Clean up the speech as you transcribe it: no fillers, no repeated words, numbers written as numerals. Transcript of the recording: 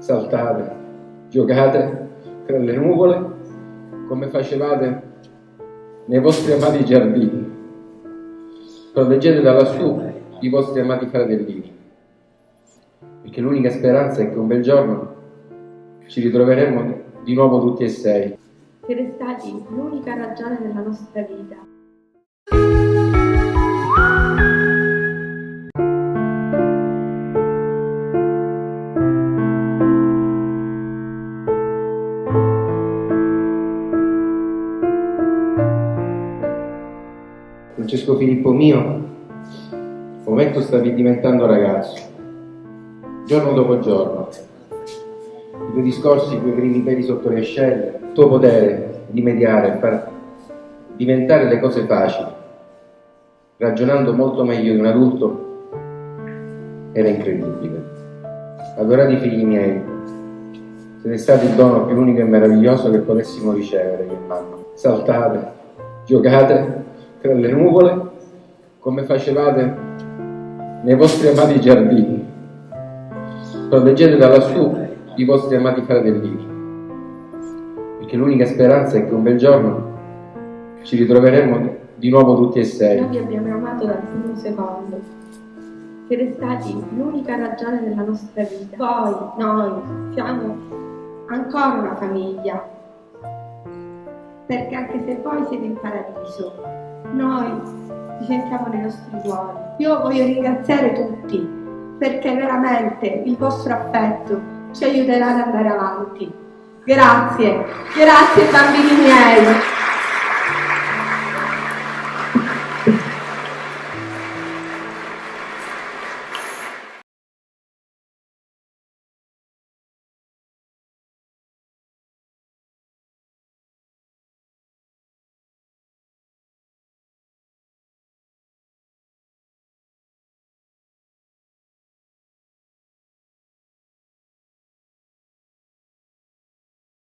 saltate, giocate tra le nuvole come facevate nei vostri amati giardini. Proteggete da lassù i vostri amati fratellini, perché l'unica speranza è che un bel giorno ci ritroveremo di nuovo tutti e sei. Siete stati l'unica ragione della nostra vita. Francesco Filippo mio, momento stavi diventando ragazzo, giorno dopo giorno. I tuoi discorsi, i tuoi primi peli sotto le ascelle, il tuo potere di mediare, far diventare le cose facili, ragionando molto meglio di un adulto, era incredibile. Adorati figli miei, siete stati il dono più unico e meraviglioso che potessimo ricevere io e mamma. Saltate, giocate tra le nuvole come facevate nei vostri amati giardini. Proteggete da lassù i vostri amati fratellini, perché l'unica speranza è che un bel giorno ci ritroveremo di nuovo tutti e sei. Noi vi abbiamo amato dal primo secondo. Siete stati l'unica ragione della nostra vita. Voi, noi, siamo ancora una famiglia, perché anche se voi siete in paradiso, noi ci sentiamo nei nostri cuori. Io voglio ringraziare tutti, perché veramente il vostro affetto ci aiuterà ad andare avanti. Grazie, grazie bambini miei.